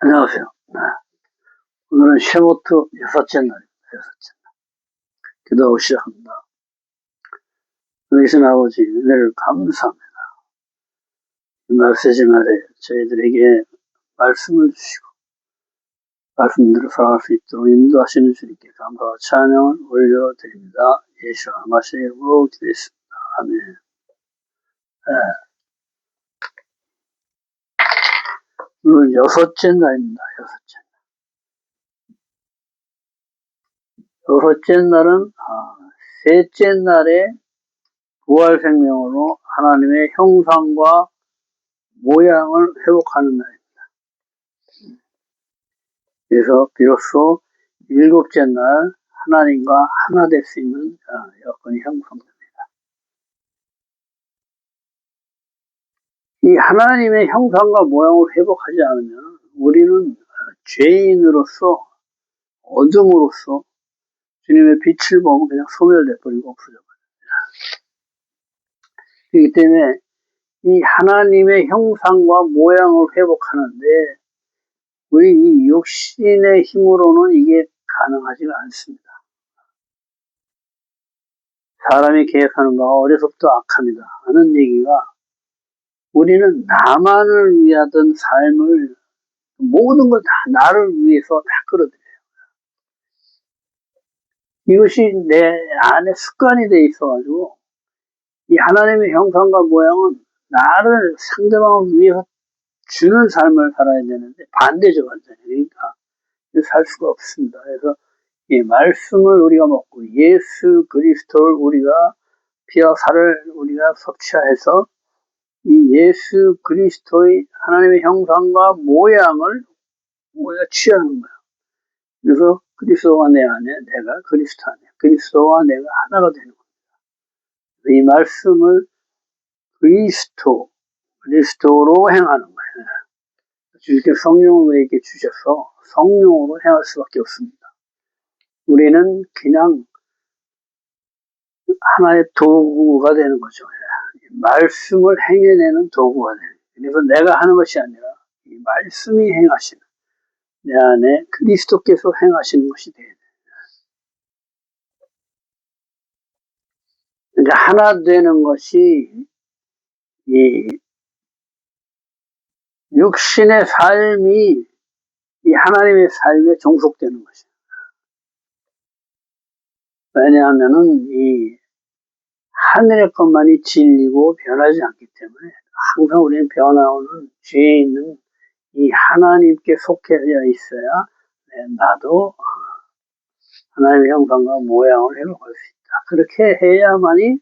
안녕하세요. 네. 오늘은 쉐모트 여섯째 날입니다. 여섯째 날. 기도하고 시작합니다. 은혜신 아버지, 은혜를 감사합니다. 이 메시지 날에 저희들에게 말씀을 주시고, 말씀대로 살아갈 수 있도록 인도하시는 주님께 감사와 찬양을 올려드립니다. 예수와 마시의 이름으로 기도했습니다. 아멘. 네. 오늘은 여섯째 날입니다. 여섯째 날. 여섯째 날은, 셋째 날에 부활 생명으로 하나님의 형상과 모양을 회복하는 날입니다. 그래서 비로소 일곱째 날 하나님과 하나 될 수 있는 여건이 형성됩니다. 이 하나님의 형상과 모양을 회복하지 않으면 우리는 죄인으로서 어둠으로서 주님의 빛을 보면 그냥 소멸돼 버리고 없어져 버립니다. 그렇기 때문에 이 하나님의 형상과 모양을 회복하는데 우리 이 육신의 힘으로는 이게 가능하지가 않습니다. 사람이 계획하는 바가 어려서부터 악합니다 하는 얘기가 우리는 나만을 위하던 삶을 모든 걸 다 나를 위해서 다 끌어들여요. 이것이 내 안에 습관이 돼 있어가지고 이 하나님의 형상과 모양은 나를 상대방을 위해서 주는 삶을 살아야 되는데 반대죠 완전히. 그러니까 살 수가 없습니다. 그래서 이 말씀을 우리가 먹고 예수 그리스도를 우리가 피와 살을 우리가 섭취해서 이 예수 그리스도의 하나님의 형상과 모양을 우리가 취하는 거야. 그래서 그리스도가 내 안에, 내가 그리스도 안에, 그리스도와 내가 하나가 되는 겁니다. 이 말씀을 그리스도로 행하는 거예요. 주님께 성령을 우리에게 주셔서 성령으로 행할 수밖에 없습니다. 우리는 그냥 하나의 도구가 되는 거죠. 말씀을 행해내는 도구가 되는 거예요. 그래서 내가 하는 것이 아니라 이 말씀이 행하시는 내 안에 그리스도께서 행하시는 것이 돼야 돼요. 이제 하나 되는 것이 이 육신의 삶이 이 하나님의 삶에 종속되는 것이에요. 왜냐하면은 이 하늘의 것만이 진리고 변하지 않기 때문에 항상 우리는 변화오는 죄에 있는 이 하나님께 속해져 있어야 나도 하나님의 형상과 모양을 회복할 수 있다. 그렇게 해야만이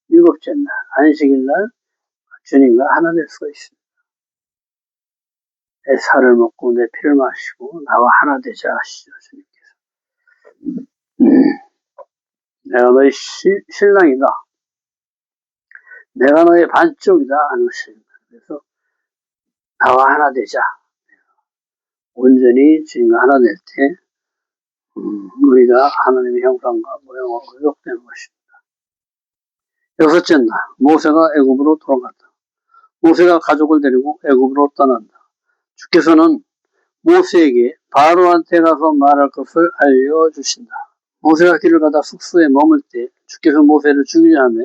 일곱째 날, 안식일 날 주님과 하나 될 수가 있습니다. 내 살을 먹고 내 피를 마시고 나와 하나 되자 하시죠, 주님께서. 내가 너의 신랑이다. 내가 너의 반쪽이다 하는 것입니다. 그래서 나와 하나 되자. 온전히 주님과 하나 될 때 우리가 하나님의 형상과 모양으로 회복되는 것입니다. 여섯째 날 모세가 애굽으로 돌아갔다. 모세가 가족을 데리고 애굽으로 떠난다. 주께서는 모세에게 바로한테 가서 말할 것을 알려주신다. 모세가 길을 가다 숙소에 머물 때 주께서 모세를 죽이려 하며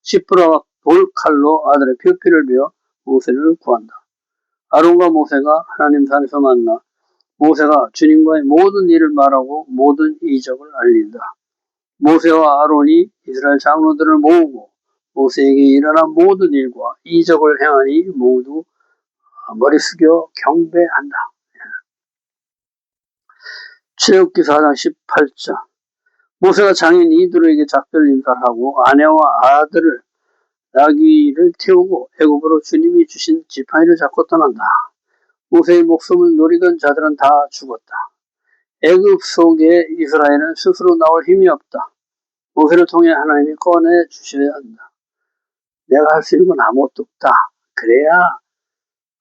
시프라와 돌칼로 아들의 표피를 베어 모세를 구한다. 아론과 모세가 하나님 산에서 만나 모세가 주님과의 모든 일을 말하고 모든 이적을 알린다. 모세와 아론이 이스라엘 장로들을 모으고 모세에게 일어난 모든 일과 이적을 행하니 모두 머리 숙여 경배한다. 출애굽기 4장 18절 모세가 장인 이두로에게 작별 인사를 하고 아내와 아들을 나귀를 태우고 애굽으로 주님이 주신 지팡이를 잡고 떠난다. 모세의 목숨을 노리던 자들은 다 죽었다. 애굽 속에 이스라엘은 스스로 나올 힘이 없다. 모세를 통해 하나님이 꺼내 주셔야 한다. 내가 할 수 있는 건 아무것도 없다. 그래야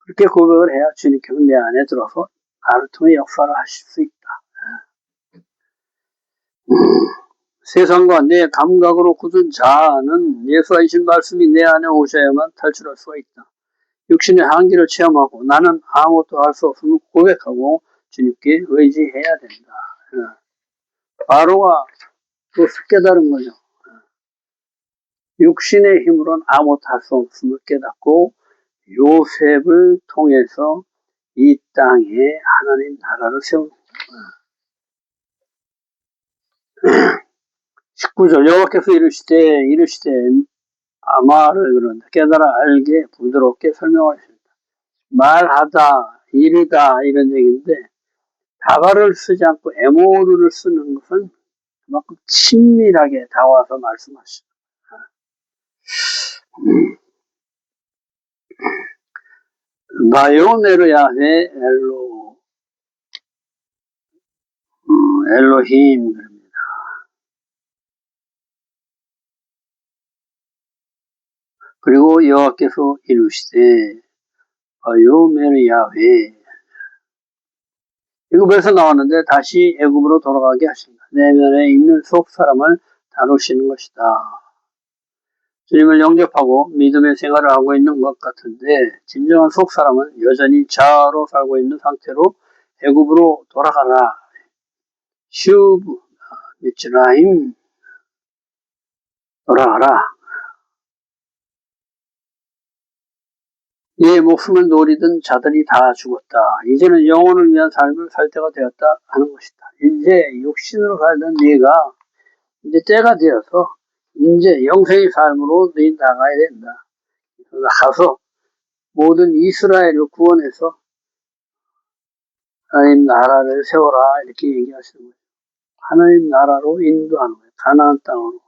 그렇게 고백을 해야 주님께서 내 안에 들어서 나를 통해 역사를 하실 수 있다. 세상과 내 감각으로 굳은 자아는 예수와 이신 말씀이 내 안에 오셔야만 탈출할 수가 있다. 육신의 한계를 체험하고 나는 아무것도 할 수 없음을 고백하고 주님께 의지해야 된다. 바로가 또 깨달은 거죠. 육신의 힘으로는 아무것도 할 수 없음을 깨닫고 요셉을 통해서 이 땅에 하나님 나라를 세운 19절 여호와께서 이르시되 아마를 그런다 깨달아 알게 부드럽게 설명하십니다. 말하다 이르다 이런 얘기인데 다발을 쓰지 않고 에모르를 쓰는 것은 그만큼 친밀하게 다가와서 말씀하십니다. 바요메르 야훼 엘로힘 그리고 여호와께서 이르시되 바요메르 야훼 이거 벌써 나왔는데 다시 애굽으로 돌아가게 하십니다. 내면에 있는 속 사람을 다루시는 것이다. 주님을 영접하고 믿음의 생활을 하고 있는 것 같은데 진정한 속 사람은 여전히 자아로 살고 있는 상태로 애굽으로 돌아가라. 슈브 미츠라임 돌아가라. 예 목숨을 노리던 자들이 다 죽었다. 이제는 영혼을 위한 삶을 살 때가 되었다 하는 것이다. 이제 육신으로 살던 네가 이제 때가 되어서 이제 영생의 삶으로 너희 나가야 된다. 나가서 모든 이스라엘을 구원해서 하나님 나라를 세워라 이렇게 얘기하시는 거예요. 하나님 나라로 인도하는 거예요. 가나안 땅으로.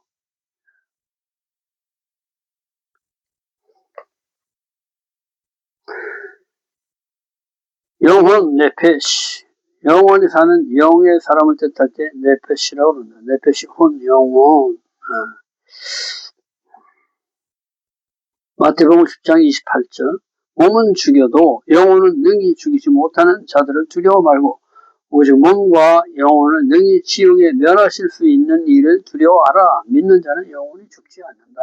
영혼 네페시 영원히 사는 영의 사람을 뜻할 때 네페시라고 그런다. 네페시 혼 영혼. 마태복음 10장 28절 몸은 죽여도 영혼은 능히 죽이지 못하는 자들을 두려워 말고 오직 몸과 영혼을 능히 지옥에 멸하실 수 있는 일을 두려워하라. 믿는 자는 영혼이 죽지 않는다.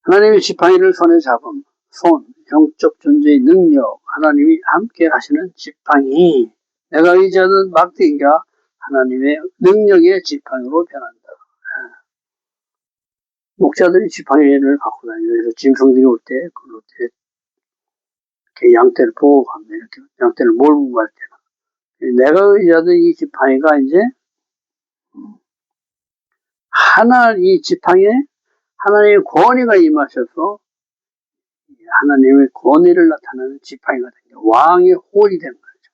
하나님의 지팡이를 손에 잡음, 손, 영적 존재의 능력, 하나님이 함께 하시는 지팡이, 내가 의지하는 막대기가 하나님의 능력의 지팡이로 변한다. 목자들이 지팡이를 갖고 다녀요. 그래서 짐승들이 올 때, 그럴 때, 이렇게 양떼를 보고 갑니다. 이렇게 양떼를 몰고 갈 때는. 내가 의지하던 이 지팡이가 이제, 이 지팡이에 하나님의 권위가 임하셔서, 하나님의 권위를 나타내는 지팡이가 된 거예요. 왕의 홀이 된 거죠.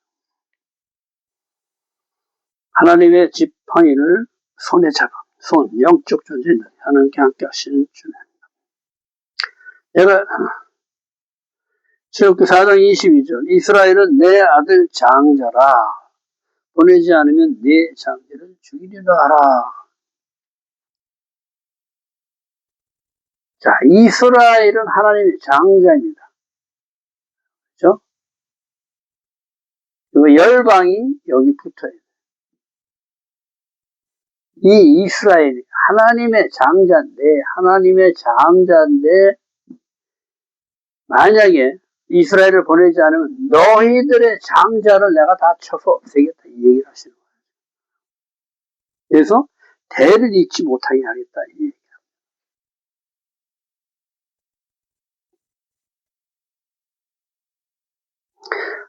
하나님의 지팡이를 손에 잡아. 손, 영적 존재는 하나님께 함께 하시는 주님. 내가 출애굽기 4장 22절 이스라엘은 내 아들 장자라 보내지 않으면 내 장자를 죽이리라 하라. 자, 이스라엘은 하나님의 장자입니다. 그렇죠? 그리고 열방이 여기 붙어요. 이 이스라엘이 하나님의 장자인데 만약에 이스라엘을 보내지 않으면 너희들의 장자를 내가 다 쳐서 없애겠다 이 얘기를 하시는 거예요. 그래서 대를 잇지 못하게 하겠다 이 얘기예요.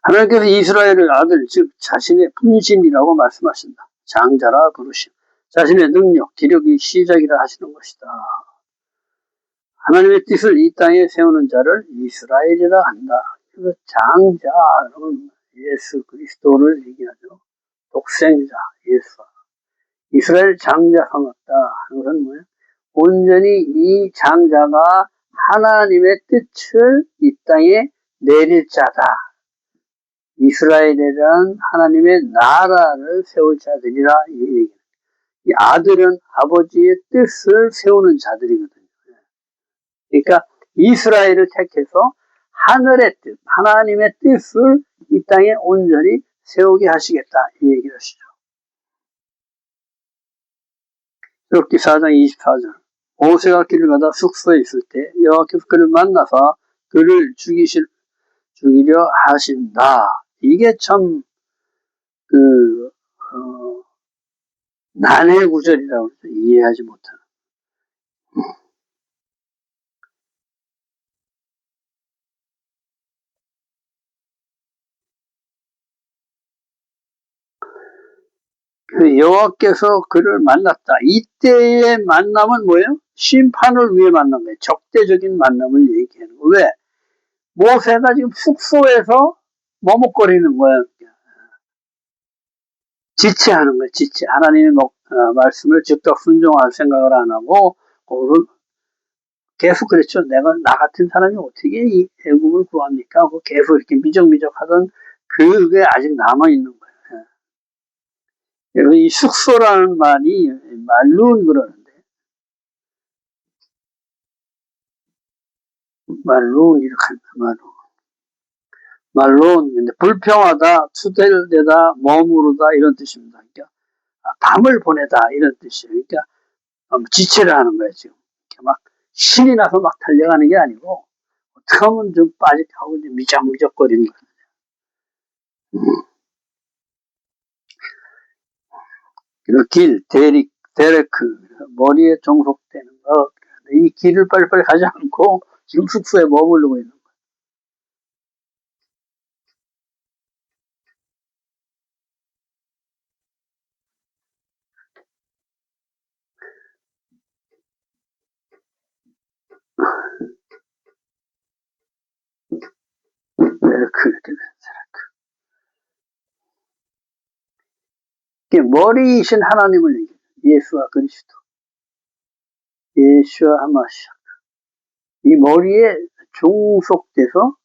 하나님께서 이스라엘의 아들 즉 자신의 분신이라고 말씀하신다. 장자라 부르심. 자신의 능력, 기력이 시작이라 하시는 것이다. 하나님의 뜻을 이 땅에 세우는 자를 이스라엘이라 한다. 그래서 장자, 여러분 예수 그리스도를 얘기하죠. 독생자, 예수. 이스라엘 장자 삼았다 하는 것은 뭐예요? 온전히 이 장자가 하나님의 뜻을 이 땅에 내릴 자다. 이스라엘이란 하나님의 나라를 세울 자들이라 이 얘기예요. 이 아들은 아버지의 뜻을 세우는 자들이거든요. 그러니까 이스라엘을 택해서 하늘의 뜻, 하나님의 뜻을 이 땅에 온전히 세우게 하시겠다 이 얘기를 하시죠. 출애굽기 4장 24절 모세가 길을 가다 숙소에 있을 때 여호와께서 그를 만나서 그를 죽이려 하신다. 이게 참, 난해 구절이라고 이해하지 못하는. 여호와께서 그를 만났다. 이때의 만남은 뭐예요? 심판을 위해 만난 거예요. 적대적인 만남을 얘기하는 거예요. 왜? 모세가 지금 숙소에서 머뭇거리는 거예요. 지체하는 거예요. 지체. 하나님의 말씀을 즉각 순종할 생각을 안 하고 계속 그랬죠. 나 같은 사람이 어떻게 이 애국을 구합니까? 하고 계속 이렇게 미적미적하던 그게 아직 남아있는 거예요. 그래서 이 숙소라는 말이 말로는 그러는데, 말로는 이렇게 합니다. 말로는 근데 불평하다, 투덜대다, 머무르다 이런 뜻입니다. 그러니까 밤을 보내다 이런 뜻이에요. 그러니까 지체를 하는 거예요. 지금 막 신이 나서 막 달려가는 게 아니고 어떻게 하면 좀 빠직하고 미적미적거리는 거예요. 그리고 길, 데레크, 머리에 종속되는 것. 이 길을 빨리빨리 가지 않고 지금 숙소에 머무르고 있는 데레크, 이렇게 머리이신 하나님을 얘기해요. 예수와 그리스도. 예수와 하마시아. 이 머리에 종속돼서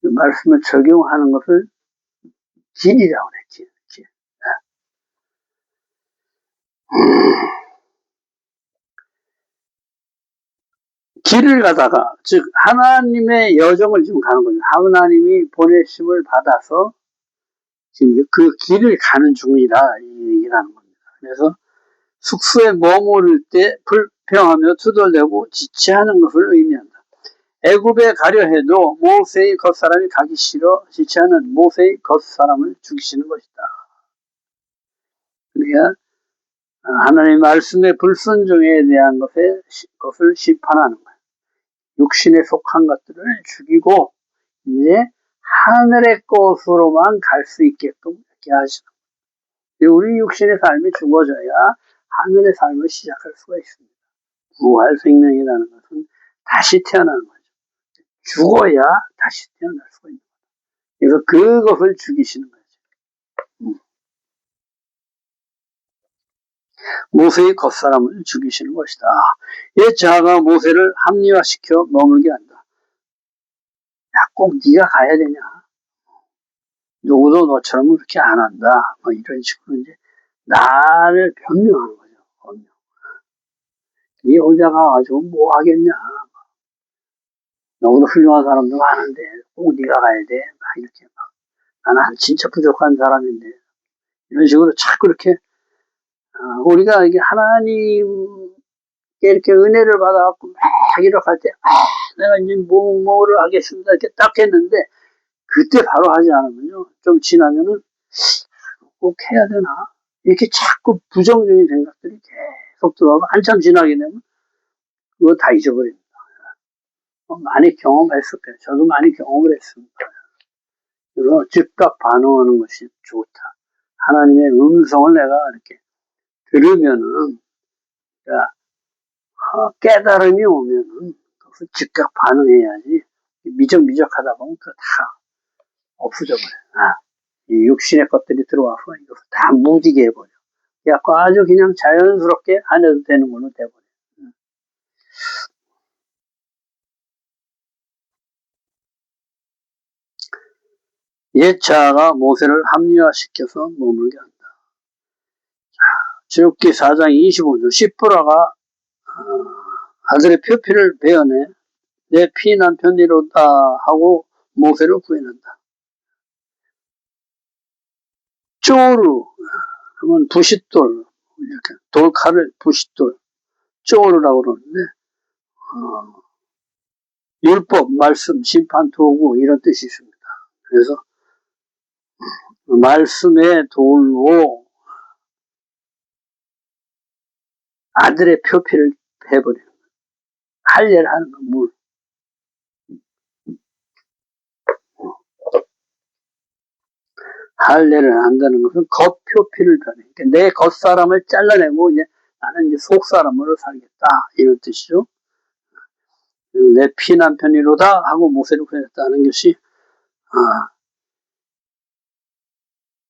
그 말씀을 적용하는 것을 길이라고 그래, 길. 길을 가다가, 즉, 하나님의 여정을 지금 가는 거죠. 하나님이 보내심을 받아서 지금 그 길을 가는 중이다, 이 얘기를 하는 겁니다. 그래서 숙소에 머무를 때 불평하며 투덜대고 지체하는 것을 의미한다. 애굽에 가려 해도 모세의 겉사람이 가기 싫어 지체하는 모세의 겉사람을 죽이시는 것이다. 그러니까 하나님의 말씀의 불순종에 대한 것을 심판하는 거예요. 육신에 속한 것들을 죽이고 이제 하늘의 것으로만 갈 수 있게끔 이렇게 하시는 거예요. 우리 육신의 삶이 죽어져야 하늘의 삶을 시작할 수가 있습니다. 부활 생명이라는 것은 다시 태어나는 거죠. 죽어야 다시 태어날 수가 있는 거예요. 그래서 그것을 죽이시는 거죠. 모세의 겉사람을 죽이시는 것이다. 옛 자가 모세를 합리화시켜 머물게 한다. 야, 꼭 네가 가야 되냐? 누구도 너처럼 그렇게 안 한다. 뭐 이런 식으로 이제 나를 변명하는 거죠. 변명. 네 혼자 가가지고 뭐 하겠냐? 너보다 훌륭한 사람도 많은데 꼭 네가 가야 돼. 막 이렇게 막 나는 진짜 부족한 사람인데 이런 식으로 자꾸 이렇게 우리가 이게 하나님께 이렇게 은혜를 받아갖고 막 이렇게 할 때 내가 이제 뭐를 하겠습니다 이렇게 딱 했는데 그때 바로 하지 않으면요 좀 지나면은 꼭 해야 되나 이렇게 자꾸 부정적인 생각들이 계속 들어가고 한참 지나게 되면 그거 다 잊어버립니다. 많이 경험했을 거예요. 저도 많이 경험을 했습니다. 그래서 즉각 반응하는 것이 좋다. 하나님의 음성을 내가 이렇게 들으면은 그러니까 깨달음이 오면은 그것을 즉각 반응해야지 미적미적하다 보면 그거 다 없어져 버려요. 이 육신의 것들이 들어와서 이것을 다 무디게 해버려. 그래갖고 아주 그냥 자연스럽게 안 해도 되는 걸로 돼버려. 옛 자아가 모세를 합리화시켜서 머물게 한다. 출애굽기 4장 25절 시프라가 아들의 표피를 베어내 내 피 남편이로다 하고 모세를 구해낸다. 쪼르 그러면 부싯돌 이렇게 돌칼을 부싯돌 쪼르라고 그러는데 율법, 말씀, 심판, 도구 이런 뜻이 있습니다. 그래서 말씀의 돌로 아들의 표피를 해버리는 거예요. 할례를 하는 거, 물. 할례를 한다는 것은 겉표피를 변해. 그러니까 내 겉사람을 잘라내고 이제 나는 이제 속사람으로 살겠다 이런 뜻이죠. 내 피 남편이로다 하고 모세를 구했다는 것이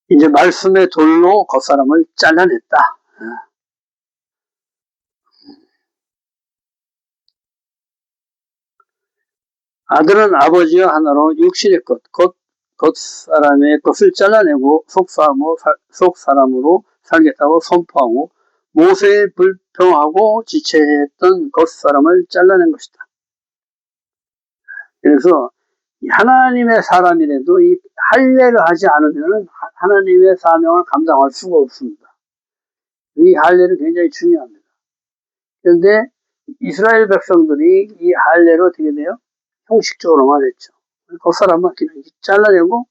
이제 말씀의 돌로 겉사람을 잘라냈다. 아들은 아버지와 하나로 육신의 것, 겉사람의 것을 잘라내고 속사람으로 살겠다고 선포하고 모세의 불평하고 지체했던 겉사람을 잘라낸 것이다. 그래서 하나님의 사람이라도 이 할례를 하지 않으면 하나님의 사명을 감당할 수가 없습니다. 이 할례는 굉장히 중요합니다. 그런데 이스라엘 백성들이 이 할례를 어떻게 돼요? 형식적으로만 했죠. 겉사람만 그냥 잘라내고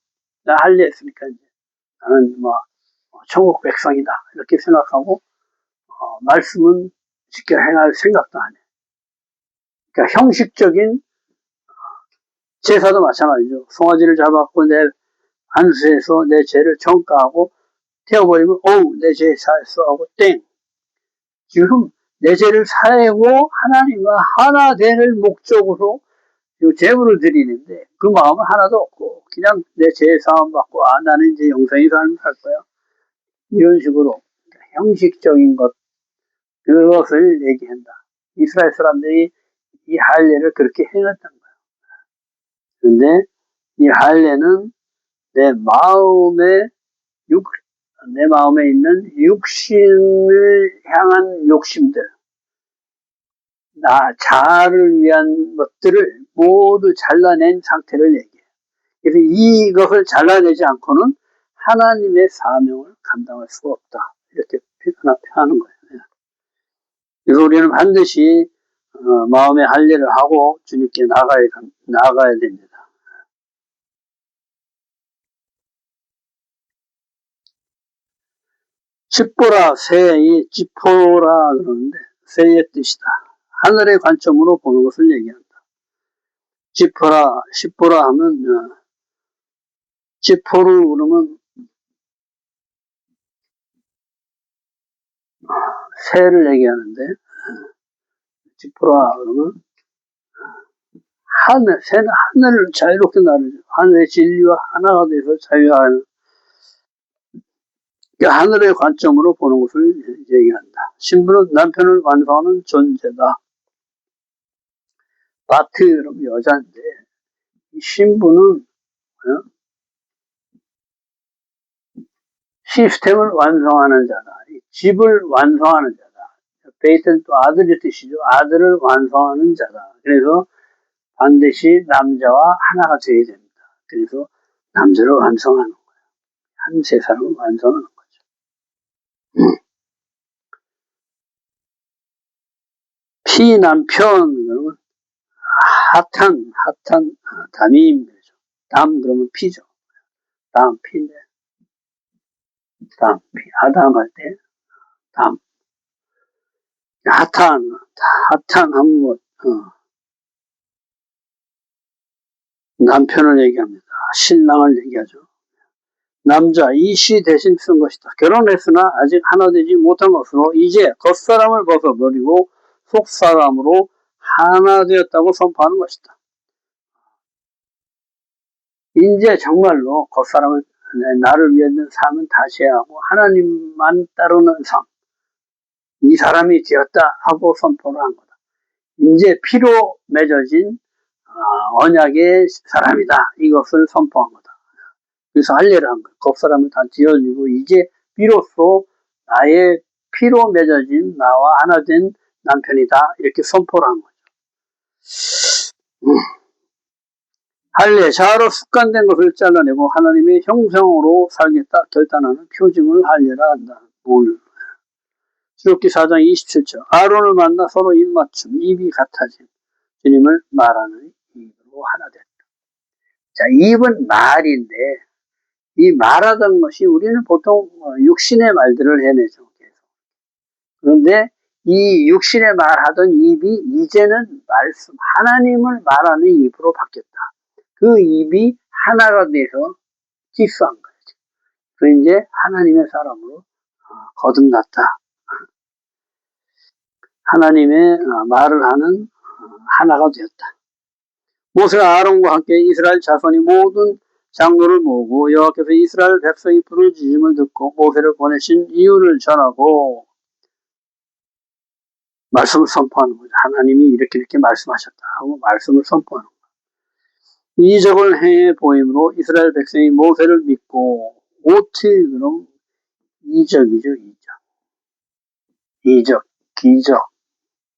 나 할례했으니까 이제 나는 뭐 천국 백성이다 이렇게 생각하고 말씀은 지켜 행할 생각도 안 해. 그러니까 형식적인 제사도 마찬가지죠. 송아지를 잡아갖고 내 안수해서 내 죄를 전가하고 태워버리면 어우 내 죄 사했어 하고 땡. 지금 내 죄를 사하고 하나님과 하나 되는 목적으로 제물을 드리는데 그 마음은 하나도 없고 그냥 내 죄 사함 받고 나는 이제 영생의 삶을 살 거야. 이런 식으로 형식적인 것 그것을 얘기한다. 이스라엘 사람들이 이 할례를 그렇게 행했던 거야. 그런데 이 할례는 내 마음에 있는 육신을 향한 욕심들, 자아를 위한 것들을 모두 잘라낸 상태를 얘기해요. 그래서 이것을 잘라내지 않고는 하나님의 사명을 감당할 수가 없다. 이렇게 표현하는 거예요. 그래서 우리는 반드시 마음의 할례를 하고 주님께 나가야 됩니다. 칩보라, 새, 지포라 그러는데 새의 뜻이다. 하늘의 관점으로 보는 것을 얘기한다. 시포라 하면 지포를 그러면 새를 얘기하는데 지포라 그러면 새는 하늘을 자유롭게 나르죠. 하늘의 진리와 하나가 돼서 자유하는 하늘의 관점으로 보는 것을 얘기한다. 신부는 남편을 완성하는 존재다. 바트 그러면 여자인데 신부는 시스템을 완성하는 자다. 집을 완성하는 자다. 베이트는 또 아들의 뜻이죠. 아들을 완성하는 자다. 그래서 반드시 남자와 하나가 되어야 됩니다. 그래서 남자를 완성하는 거예요. 한 세 사람을 완성하는 거죠. 피남편 그러면 핫한 담임 담 그러면 피죠. 담 피인데 담 피 아담 할 때 담 핫한 한번 남편을 얘기합니다. 신랑을 얘기하죠. 남자 이시 대신 쓴 것이다. 결혼했으나 아직 하나 되지 못한 것으로 이제 겉사람을 벗어버리고 속사람으로 하나 되었다고 선포하는 것이다. 이제 정말로 겉사람을 나를 위한 삶은 다시 하고 하나님만 따르는 삶. 이 사람이 되었다 하고 선포를 한 거다. 이제 피로 맺어진 언약의 사람이다. 이것을 선포한 거다. 그래서 할례를 한 거예요. 겉사람을 다 지어지고 이제 비로소 나의 피로 맺어진 나와 하나 된 남편이다. 이렇게 선포를 한 거죠. 할례, 자아로 습관된 것을 잘라내고 하나님의 형상으로 살겠다 결단하는 표징을 할례라 한다. 오늘 출애굽기 4장 27절 아론을 만나 서로 입맞춤, 입이 같아진 주님을 말하는 마음으로 하나 됐다. 자, 입은 말인데 이 말하던 것이 우리는 보통 육신의 말들을 해내죠. 그런데 이 육신의 말하던 입이 이제는 말씀, 하나님을 말하는 입으로 바뀌었다. 그 입이 하나가 돼서 기수한 거죠. 그 이제 하나님의 사람으로 거듭났다. 하나님의 말을 하는 하나가 되었다. 모세가 아론과 함께 이스라엘 자손이 모든 장로를 모으고 여호와께서 이스라엘 백성이 부르짖음을 듣고 모세를 보내신 이유를 전하고 말씀을 선포하는 거죠. 하나님이 이렇게 말씀하셨다 하고 말씀을 선포하는 거죠. 이적을 행해 보임으로 이스라엘 백성이 모세를 믿고 오트 그럼 이적이죠. 이적, 기적,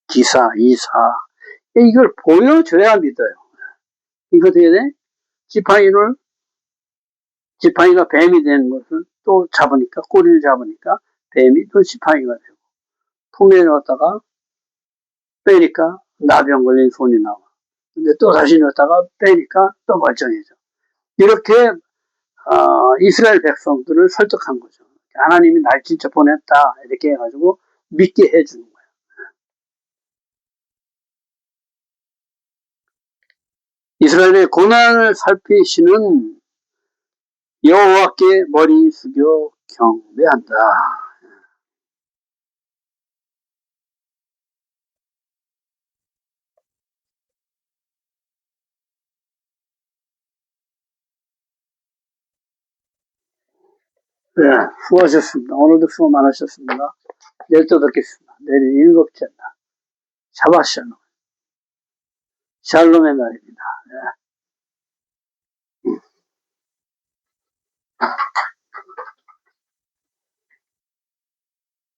기사, 이사 이걸 보여줘야 믿어요. 이거 어떻게 돼? 지팡이가 뱀이 되는 것을 또 잡으니까 꼬리를 잡으니까 뱀이 또 지팡이가 되고 품에 넣었다가 빼니까 나병 걸린 손이 나와. 근데 또 다시 넣었다가 빼니까 또 멀쩡해져. 이렇게 이스라엘 백성들을 설득한 거죠. 하나님이 날 진짜 보냈다 이렇게 해가지고 믿게 해주는 거예요. 이스라엘의 고난을 살피시는 여호와께 머리 숙여 경배한다. 네, 수고하셨습니다. 오늘도 수고 많으셨습니다. 내일 또 뵙겠습니다. 내일 7째 날 샤밧 샬롬. 샬롬의 날입니다.